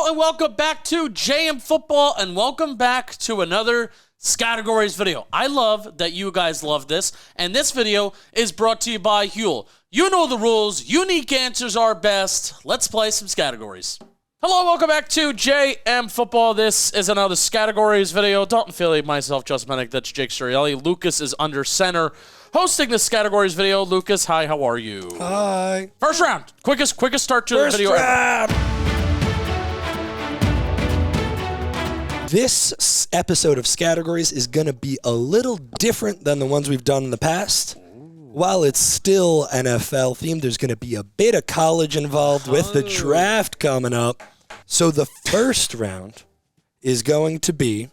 Hello and welcome back to JM Football and welcome back to another Scattergories video. I love that you guys love this, and this video is brought to you by Huel. You know the rules. Unique answers are best. Let's play some Scattergories. Hello, welcome back to JM Football. This is another Scattergories video. Dalton Philly, myself, Justin Penik, that's Jake Storielli. Lucas is under center hosting this Scattergories video. Lucas, hi, how are you? Hi. First round. Quickest start to the video ever. This episode of Scattergories is going to be a little different than the ones we've done in the past. While it's still NFL themed, there's going to be a bit of college involved with the draft coming up. So the first round is going to be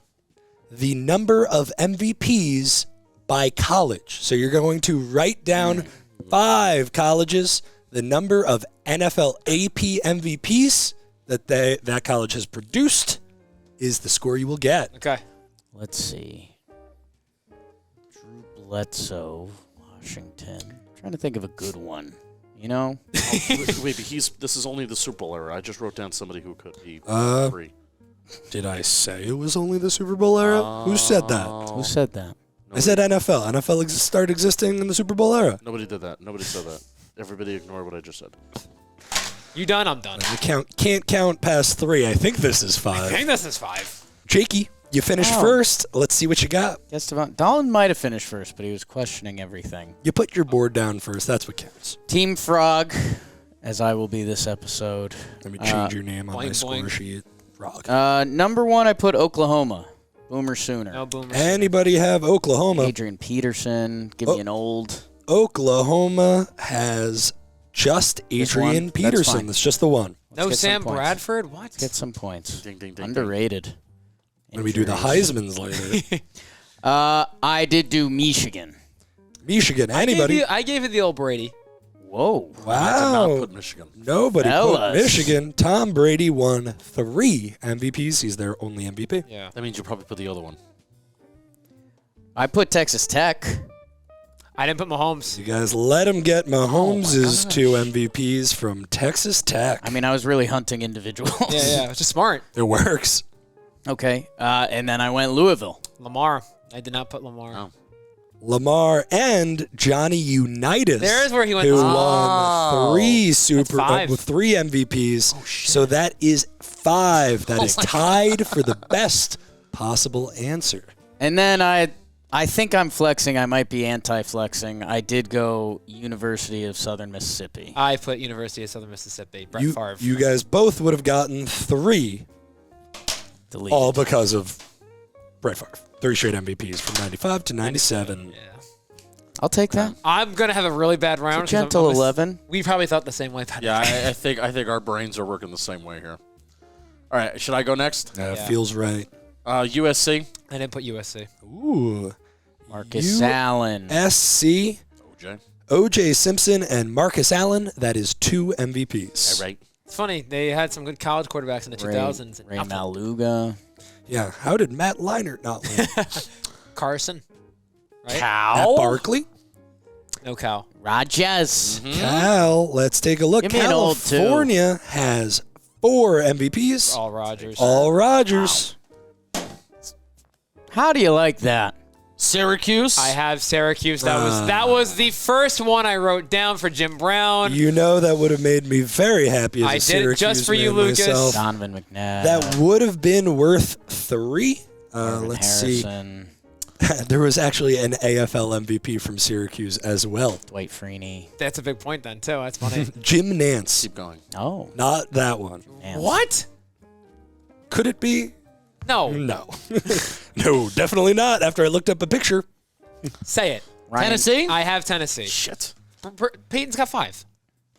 the number of MVPs by college. So you're going to write down 5 colleges, the number of NFL AP MVPs that college has produced is the score you will get. Okay. Let's see. Drew Bledsoe, Washington. I'm trying to think of a good one. You know? Wait, this is only the Super Bowl era. I just wrote down somebody who could be free. Did I say it was only the Super Bowl era? Who said that? Who said that? I said NFL. NFL started existing in the Super Bowl era. Nobody did that. Nobody said that. Everybody ignore what I just said. You done? I'm done. You can't count past 3. I think this is 5. I think this is 5. Jakey, you finished first. Let's see what you got. Guess Dalton might have finished first, but he was questioning everything. You put your board down first. That's what counts. Team Frog, as I will be this episode. Let me change your name on my boing, score boing. sheet. Frog. Number 1, I put Oklahoma. Boomer Sooner. No boomer. Anybody have Oklahoma? Adrian Peterson. Give me an old. Oklahoma has just Adrian one? That's Peterson. fine. That's just the one. No get some Sam points. Bradford? What? Let's get some points. Ding, ding, ding, Underrated. When we do the Injuries. Heisman's later. I did do Michigan. Michigan. Anybody? I gave you the old Brady. Whoa. I did Wow. not put Michigan. Nobody put Fellas. Michigan. Tom Brady won 3 MVPs. He's their only MVP. Yeah. That means you probably put the other one. I put Texas Tech. I didn't put Mahomes. You guys let him get Mahomes' 2 MVPs from Texas Tech. I mean, I was really hunting individuals. Yeah. It's just smart. It works. Okay. And then I went Louisville. Lamar. I did not put Lamar. Oh. Lamar and Johnny Unitas. There's where he went. Who Oh. won 3 5. 3 MVPs. Oh, shit. So that is 5. That is my tied for the best possible answer. And then I think I'm flexing. I might be anti-flexing. I did go University of Southern Mississippi. I put University of Southern Mississippi. Brett Favre. You guys both would have gotten 3, Delete. all because of Brett Favre. 3 straight MVPs from 95 to 97. Yeah. I'll take that. I'm going to have a really bad round. It's a gentle 11. We probably thought the same way. Yeah, I think our brains are working the same way here. All right, should I go next? Feels right. USC. I didn't put USC. Ooh. Marcus Allen. SC, OJ. O.J. Simpson, and Marcus Allen. That is 2 MVPs. All right. It's funny. They had some good college quarterbacks in the 2000s. and Ray nothing. Maluga. Yeah. How did Matt Leinart not win? Carson. Right? Matt Barkley? No Cal. Rogers. Cal, let's take a look. Give me an old two. California has 4 MVPs. All Rodgers. All Rodgers. How do you like that? Syracuse. I have Syracuse. That was the first one I wrote down for Jim Brown. You know that would have made me very happy as I a did it Syracuse just for you, man Lucas. myself. Donovan McNabb. That would have been worth 3. Marvin Let's Harrison, see. There was actually an AFL MVP from Syracuse as well. Dwight Freeney. That's a big point then, too. That's funny. Jim Nance. Keep going. Oh. Not that one. Man. What? Could it be? No. No. No, definitely not. After I looked up a picture. Say it. Ryan- Tennessee. I have Tennessee. Shit. Peyton's got 5.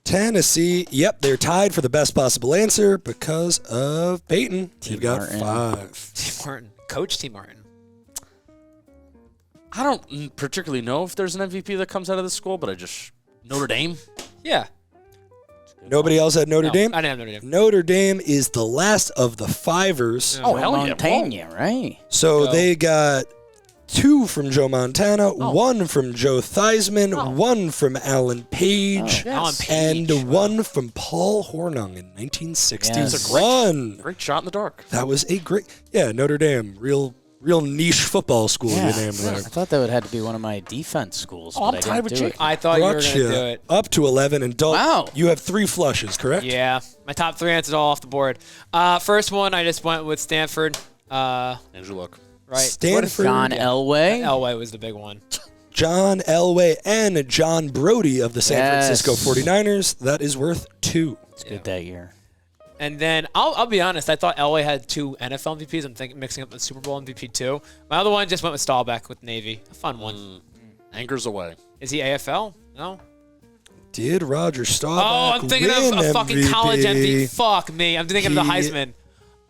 Tennessee, yep, they're tied for the best possible answer because of Peyton. You've got Martin. 5. T. Martin. Coach T. Martin. I don't particularly know if there's an MVP that comes out of this school, but Notre Dame. Yeah. Nobody else had Notre No, Dame? I didn't have Notre Dame. Notre Dame is the last of the 5ers. Yeah. Oh, hell yeah. Montaigne, right? So Go. they got 2 from Joe Montana, 1 from Joe Theismann, 1 from Alan Page, Alan Page. and 1 from Paul Hornung in 1961. Yes. Great shot in the dark. That was a great, Notre Dame, real niche football school you named there. I thought that would have to be one of my defense schools, I'm but I tied didn't with do Jake. it. I thought you were going Brought to you do it. up to 11, and Dalton, Wow. you have 3 flushes, correct? Yeah, my top 3 answers all off the board. First one, I just went with Stanford. Andrew, look. Right. Stanford, John Elway. Elway was the big one. John Elway, and John Brody of the San Yes. Francisco 49ers. That is worth 2. It's good that year. And then I'll be honest, I thought Elway had 2 NFL MVPs. I'm thinking mixing up the Super Bowl MVP too. My other one just went with Staubach with Navy. A fun one. Anchors away. Is he AFL? No. Did Roger Staubach Oh, I'm thinking win of a fucking MVP? college MVP. Fuck me. I'm thinking of the Heisman.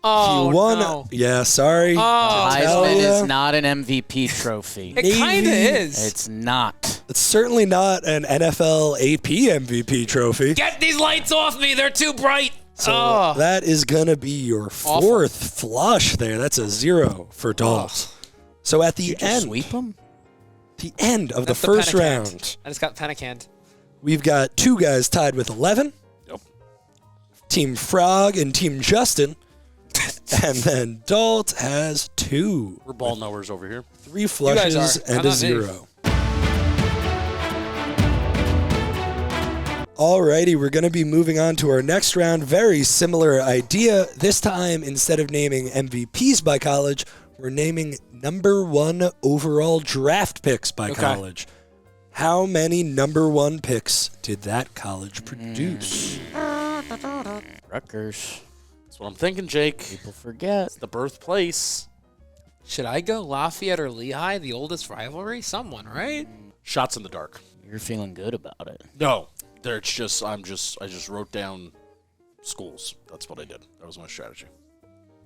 Oh, He won. no. Yeah, sorry. Oh, Tell Heisman ya. is not an MVP trophy. it kind of Navy. is. It's not. It's certainly not an NFL AP MVP trophy. Get these lights off me. They're too bright. So that is going to be your 4th flush there. That's a 0 for Dolls. So at the Just end, sweep them? the end of That's the first Penik hand. round, I just got Penik hand. we've got 2 guys tied with 11. Yep. Team Frog and Team Justin. And then Dalt has 2. We're ball knowers over here. 3 guys flushes are. and I'm a not me. 0. Alrighty, we're going to be moving on to our next round. Very similar idea. This time, instead of naming MVPs by college, we're naming number 1 overall draft picks by college. How many number 1 picks did that college produce? Rutgers. That's what I'm thinking, Jake. People forget. The birthplace. Should I go Lafayette or Lehigh, the oldest rivalry? Someone, right? Shots in the dark. You're feeling good about it. No. There, it's just, I just wrote down schools. That's what I did. That was my strategy.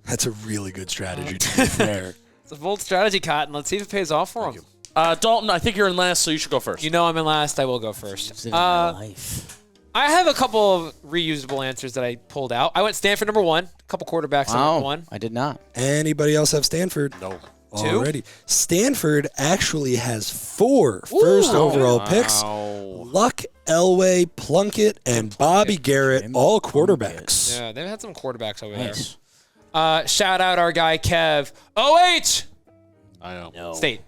That's a really good strategy, to be fair. It's a bold strategy, Cotton. Let's see if it pays off for him. Dalton, I think you're in last, so you should go first. You know I'm in last. I will go first. It's in my life. I have a couple of reusable answers that I pulled out. I went Stanford number 1. A couple quarterbacks on number 1. I did not. Anybody else have Stanford? No. 2? Already. Stanford actually has 4 first overall picks. Luck, Elway, Plunkett, and Bobby Garrett, all quarterbacks. Yeah, they've had some quarterbacks over Nice. there. Shout out our guy Kev. OH! I know. No. State.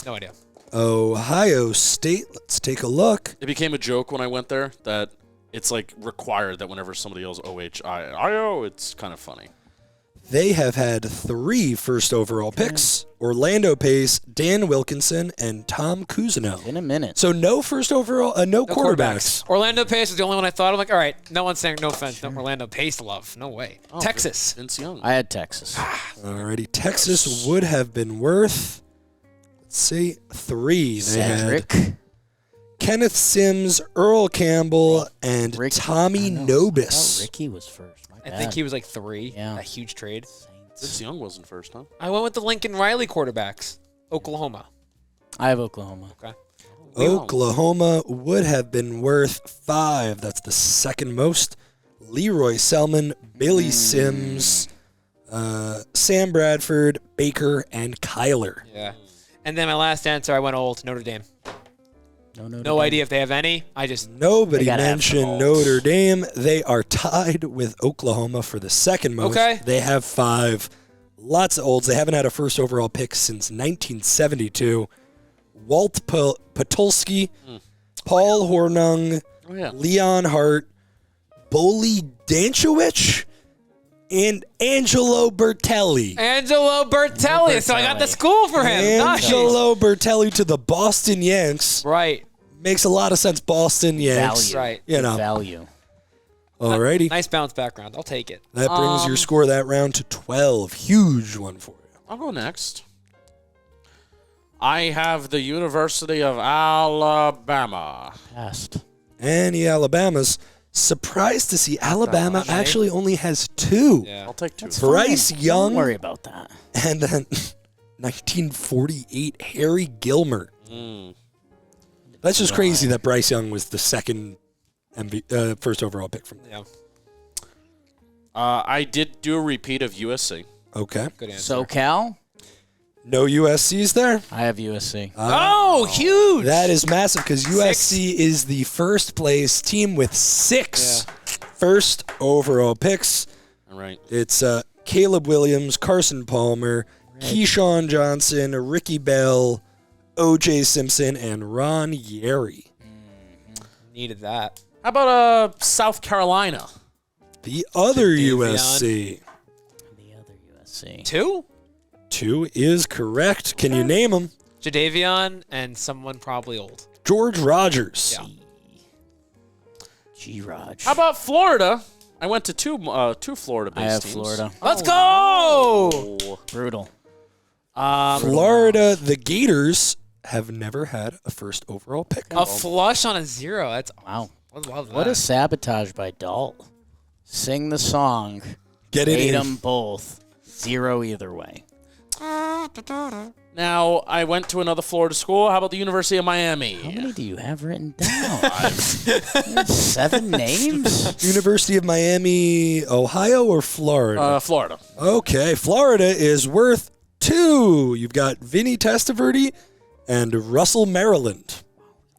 No idea. Ohio State, let's take a look. It became a joke when I went there that it's like required that whenever somebody yells OHIO, it's kind of funny. They have had 3 first overall picks. Orlando Pace, Dan Wilkinson, and Tom Cousineau. In a minute. So no first overall, no quarterbacks. Orlando Pace was the only one I thought. I'm like, all right, no one's saying no offense. No Orlando Pace love. No way. Oh, Texas. Vince Young. I had Texas. Alrighty, Texas would have been worth, let's see, 3. They had Cedric. Kenneth Sims, Earl Campbell, and Ricky. Tommy I thought Nobis. Ricky was first. My I bad. think he was like 3. Yeah. A huge trade. Vince Young wasn't first, huh? I went with the Lincoln Riley quarterbacks. Oklahoma. I have Oklahoma. Okay. Oklahoma would have been worth 5. That's the second most. Leroy Selman, Billy Sims, Sam Bradford, Baker, and Kyler. Yeah. And then my last answer, I went old. Notre Dame. No idea if they have any. I just Nobody They gotta have some mentioned olds. Notre Dame. They are tied with Oklahoma for the second most. Okay. They have 5. Lots of olds. They haven't had a first overall pick since 1972. Walt Patulski, Paul Hornung, Oh, yeah. Leon Hart, Boli Danchowicz, and Angelo Bertelli. Angelo Bertelli. So I got the school for him. Nice. Angelo Bertelli to the Boston Yanks. Right. Makes a lot of sense. Boston Yanks. Value. Right. You know. Value. Alrighty. Nice bounce background. I'll take it. That brings your score that round to 12. Huge one for you. I'll go next. I have the University of Alabama. Passed. And the Alabama's. Surprised to see Alabama actually only has 2. Yeah. I'll take 2. Bryce Don't Young worry about that. and then 1948 Harry Gilmer. That's just crazy that Bryce Young was the second first overall pick from them. Yeah. I did do a repeat of USC. Okay. Good answer. SoCal. No USC's there? I have USC. Oh, huge. That is massive because USC is the first place team with 6 first overall picks. All right. It's Caleb Williams, Carson Palmer, Keyshawn Johnson, Ricky Bell, O.J. Simpson, and Ron Yeri. Needed that. How about South Carolina? The other Davion. USC. The other USC. 2? 2 is correct. Can you name them? Jadavion and someone probably old. George Rogers. Yeah. G-Raj. How about Florida? I went to two Florida-based I have teams. Florida. Let's go. Oh. Brutal. Florida, the Gators have never had a first overall pick. A flush on a 0. That's Wow. I love What that. a sabotage by Dalton. Sing the song. Get it Hate in. them both. 0 either way. Now, I went to another Florida school. How about the University of Miami? How many do you have written down? 7 names? University of Miami, Ohio, or Florida? Florida. Okay, Florida is worth 2. You've got Vinny Testaverde and Russell Maryland.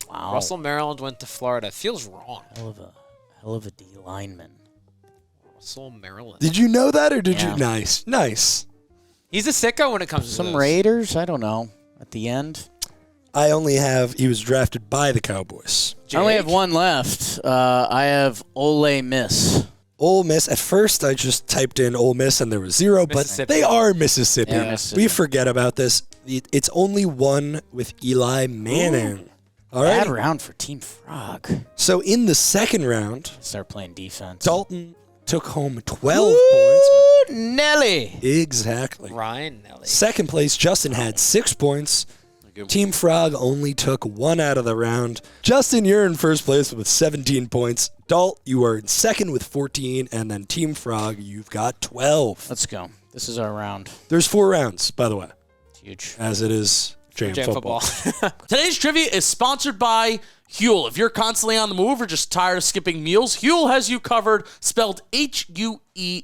Wow. Russell Maryland went to Florida. Feels wrong. Hell of a D lineman. Russell Maryland. Did you know that, or did Yeah. you? Nice. He's a sicko when it comes to Some this. Raiders? I don't know. At the end? I only have, he was drafted by the Cowboys. I only have Jake? one left. I have Ole Miss. Ole Miss, at first I just typed in Ole Miss and there was 0, but Mississippi. they are Mississippi. Yeah, Mississippi. We forget about this. It's only one with Eli Manning. All Bad right. round for Team Frog. So in the second round, Start playing defense. Dalton took home 12 points. Nelly. Exactly. Ryan Nelly. Second place, Justin had 6 points. Team Frog only took 1 out of the round. Justin, you're in first place with 17 points. Dalt, you are in second with 14. And then Team Frog, you've got 12. Let's go. This is our round. There's 4 rounds, by the way, It's huge. as it is Jam Jam football. Today's trivia is sponsored by Huel. If you're constantly on the move or just tired of skipping meals, Huel has you covered, spelled Huel.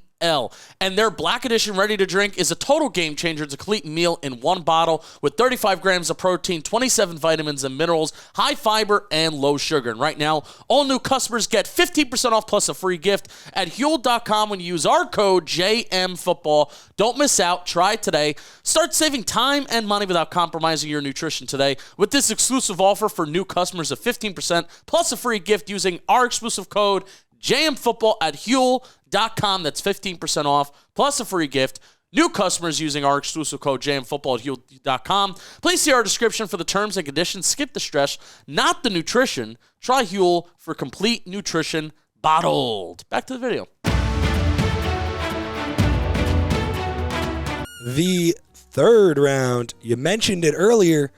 And their Black Edition Ready to Drink is a total game changer. It's a complete meal in one bottle with 35 grams of protein, 27 vitamins and minerals, high fiber, and low sugar. And right now, all new customers get 15% off plus a free gift at Huel.com when you use our code JMFootball. Don't miss out. Try it today. Start saving time and money without compromising your nutrition today with this exclusive offer for new customers of 15% plus a free gift using our exclusive code JMFootball at Huel.com. That's 15% off plus a free gift. New customers using our exclusive code JMFootball at Huel.com. Please see our description for the terms and conditions. Skip the stress, not the nutrition. Try Huel for complete nutrition bottled. Back to the video. The third round, you mentioned it earlier.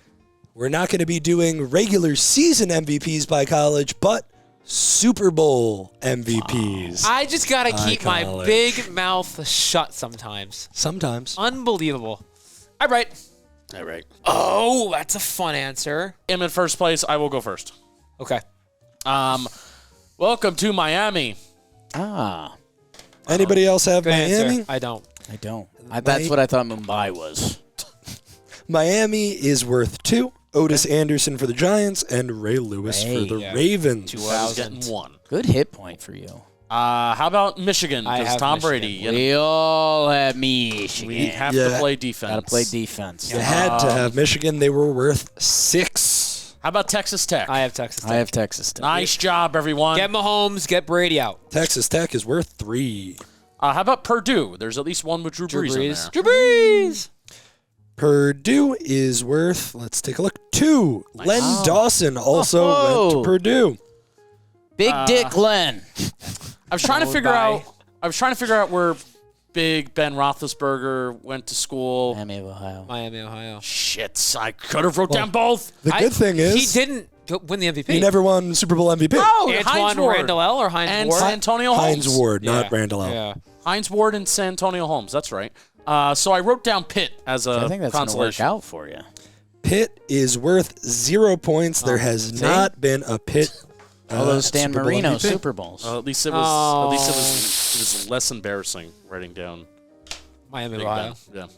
We're not going to be doing regular season MVPs by college, but Super Bowl MVPs. I just got to keep my college. big mouth shut sometimes. Sometimes. Unbelievable. All right. All right. Oh, that's a fun answer. I'm in first place. I will go first. Okay. Welcome to Miami. Anybody else have Good Miami? answer. I don't. I don't. That's what I thought Mumbai was. Miami is worth 2. Otis Anderson for the Giants and Ray Lewis for the Yeah. Ravens. I was getting 1. Good hit point for you. How about Michigan? I Because have Tom Michigan. Brady. You know, We all have Michigan. we have Yeah. to play defense. Gotta play defense. You had to have Michigan. They were worth 6. How about Texas Tech? I have Texas Tech. I have Texas Tech. Nice job, everyone. Get Mahomes, get Brady out. Texas Tech is worth 3. How about Purdue? There's at least one with Drew Brees in there. Drew Brees. Purdue is worth, let's take a look, 2. Len Dawson also went to Purdue. Big Dick Glenn. I was trying to Followed figure by- out where Big Ben Roethlisberger went to school. Miami of Ohio. Miami, Ohio. Shit, I could have wrote down both. The good thing is he didn't win the MVP. he never won Super Bowl MVP. Oh, Antoine Hines Ward. Randall L or Hines and Ward? Santonio Holmes. Hines Ward, Yeah. not Randall L. Yeah. Hines Ward and Santonio Holmes. That's right. So I wrote down Pitt as a I think that's going to work consolation. out for you. Pitt is worth 0 points. There has not been a Pitt All those Stan Super Bowl Marino MVP. Super Bowls. At least it was. Oh. At least it was less embarrassing writing down. Miami, Big Ohio. Ben. Yeah.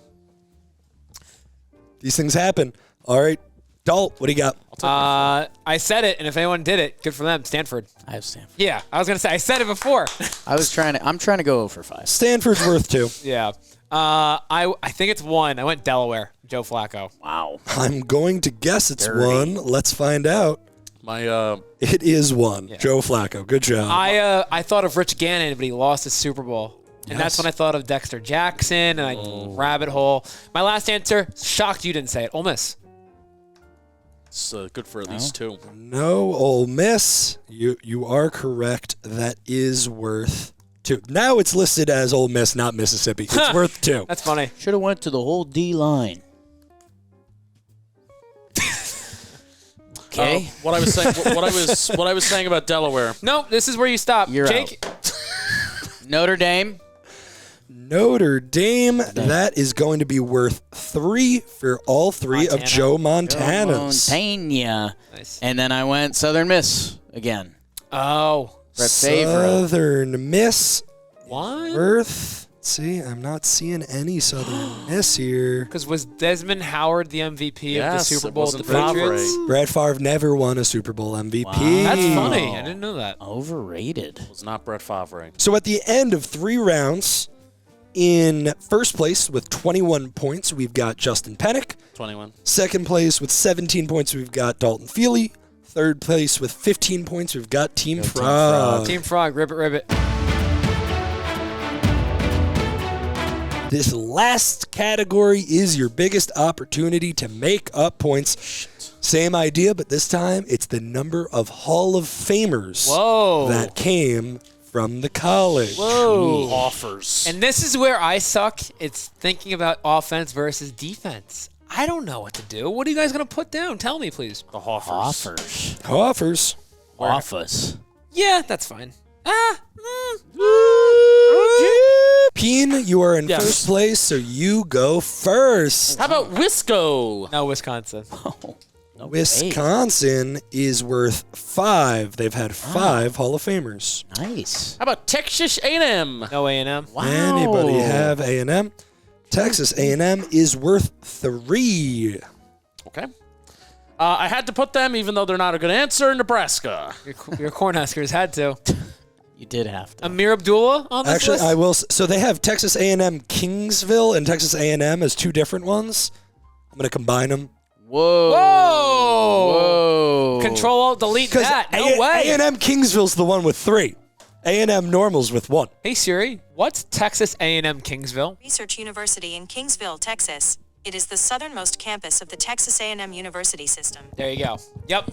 These things happen. All right, Dalt, what do you got? I said it, and if anyone did it, good for them. Stanford. I have Stanford. Yeah, I was gonna say I said it before. I'm trying to go for 5. Stanford's worth 2. Yeah. I think it's 1. I went Delaware. Joe Flacco. Wow. I'm going to guess it's Dirty. 1. Let's find out. It is 1. Yeah. Joe Flacco. Good job. I thought of Rich Gannon, but he lost his Super Bowl. And that's when I thought of Dexter Jackson, and I rabbit hole. My last answer, shocked you didn't say it. Ole Miss. It's good for at least 2. No, Ole Miss. You are correct. That is worth 2. Now it's listed as Ole Miss, not Mississippi. It's worth 2. That's funny. Should have went to the whole D line. Okay. What I was saying. what I was saying about Delaware. Nope, this is where you stop. You're Jake. Notre Dame. Notre Dame. That is going to be worth 3 for all 3 of Montana. Joe Montana's. Montana. Nice. And then I went Southern Miss again. Oh. Brett Favre. Southern Miss. What? Worth. See, I'm not seeing any Southern Miss here. Because was Desmond Howard the MVP of the Yes, Super it Bowl with the wasn't Favre. Patriots? Brad Favre never won a Super Bowl MVP. Wow. That's funny. I didn't know that. Overrated. It was not Brett Favre. So at the end of 3 rounds, in first place with 21 points, we've got Justin Penik. 21. Second place with 17 points, we've got Dalton Feely. Third place with 15 points, we've got Team Frog. Team Frog, ribbit, ribbit. This last category is your biggest opportunity to make up points. Same idea, but this time it's the number of Hall of Famers Whoa. that came from the college. Whoa. Offers. And this is where I suck. It's thinking about offense versus defense. I don't know what to do. What are you guys going to put down? Tell me, please. the Hoffers. Offers. Offers. Office. Yeah, that's fine. Peen, you are in Yes. first place, so you go first. How about Wisco? No, Wisconsin. Oh. No way. Wisconsin is worth 5. They've had 5 Hall of Famers. Nice. How about Texas A&M? No A&M. Wow. Anybody have A&M? Texas A&M is worth 3. Okay. I had to put them, even though they're not a good answer, Nebraska. Your Cornhuskers had to. You did have to. Amir Abdullah on this Actually, list? I will. So they have Texas A&M Kingsville and Texas A&M as 2 different ones. I'm going to combine them. Whoa. Whoa! Whoa. Control Alt Delete that. No way. A&M Kingsville's the one with 3. A&M Normal's with 1. Hey Siri, what's Texas A&M Kingsville? Research University in Kingsville, Texas. It is the southernmost campus of the Texas A&M University system. There you go. Yep.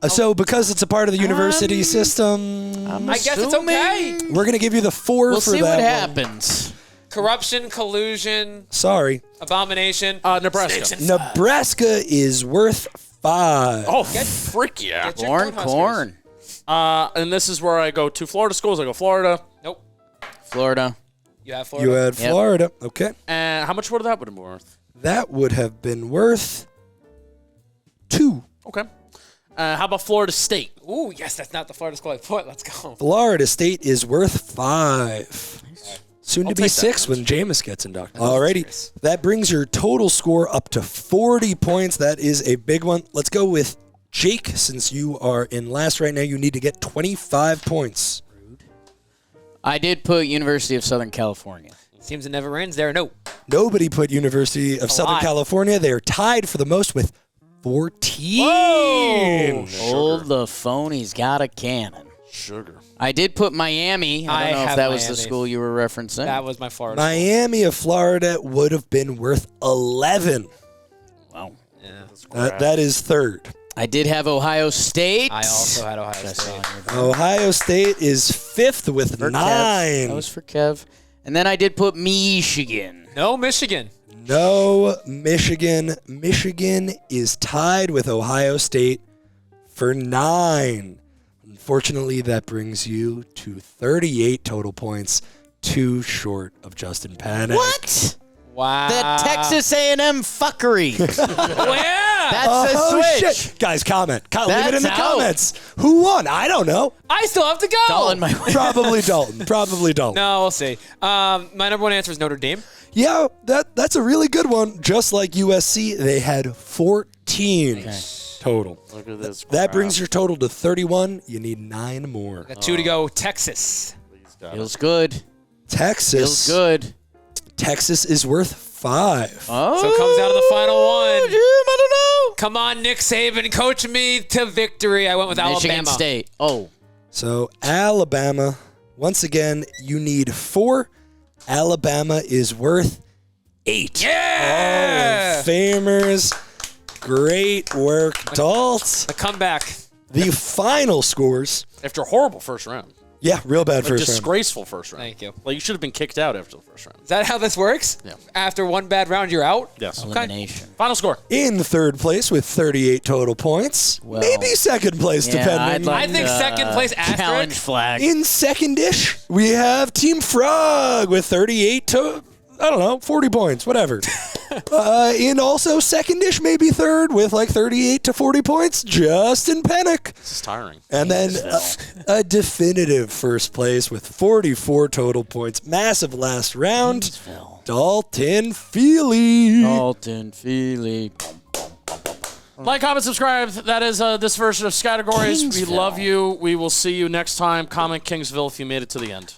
So because it's a part of the university system, I guess it's okay. we're going to give you the 4 We'll for see that what one. happens. Corruption, collusion, Sorry. abomination. Nebraska. Nebraska is worth 5. Oh, frick yeah. Get your Corn. And this is where I go to Florida schools. I go Florida. Nope. Florida. You have Florida. You had Yep. Florida. Okay. And how much would that have been worth? That would have been worth 2. Okay. How about Florida State? Ooh, yes, that's not the Florida school I put. Let's go. Florida State is worth 5. Soon I'll to be take that, 6 man. when Jameis gets inducted. Alrighty. That brings your total score up to 40 points. That is a big one. Let's go with Jake. Since you are in last right now, you need to get 25 points. I did put University of Southern California. Seems it never ends there. No. Nobody put University of Southern lot. California. They are tied for the most with 14. Old the phony's got a cannon. Sugar. I did put Miami. I don't know if have that was the Miami. school you were referencing. That was my Florida Miami of Florida would have been worth 11. Wow. That is third. I did have Ohio State. I also had Ohio State. Ohio State is 5th with For 9. Kev. That was for Kev. And then I did put Michigan. No Michigan. No Michigan. Michigan is tied with Ohio State for 9. Unfortunately, that brings you to 38 total points, 2 short of Justin Penik. What? Wow. The Texas A&M fuckery. Oh, yeah. That's a switch. Shit. Guys, comment. Leave it in the That's out. comments. Who won? I don't know. I still have to go. Dalton, my Probably Dalton. Probably Dalton. No, we'll see. My number 1 answer is Notre Dame. Yeah, that's a really good one. Just like USC, they had 14 total. Look at this. That brings your total to 31. You need 9 more. Got 2 to go. Texas. Feels good. Texas. Feels good. Texas is worth 5. Oh, So it comes out of the final one. Jim, I don't know. Come on, Nick Saban, coach me to victory. I went with Michigan Alabama. State. Oh, So Alabama, once again, you need 4. Alabama is worth 8. Yeah! Famers, great work, Dalt. The comeback. The final scores. After a horrible first round. Yeah, real bad A first round. disgraceful first round. Thank you. Like, you should have been kicked out after the first round. Is that how this works? Yeah. After one bad round, you're out? Yes. elimination. Final score. In third place with 38 total points. Well, Maybe second place, Yeah, depending. I'd like I think second place asterisk. challenge flag. In second-ish, we have Team Frog with 38 to, 40 points, whatever. In also second-ish, maybe third, with like 38 to 40 points, Justin Penik. This is tiring. And then a definitive first place with 44 total points. Massive last round, Kingsville. Dalton Feely. Dalton Feely. Like, comment, subscribe. That is this version of Scattergories. We Kingsville. love you. We will see you next time. Comment Kingsville if you made it to the end.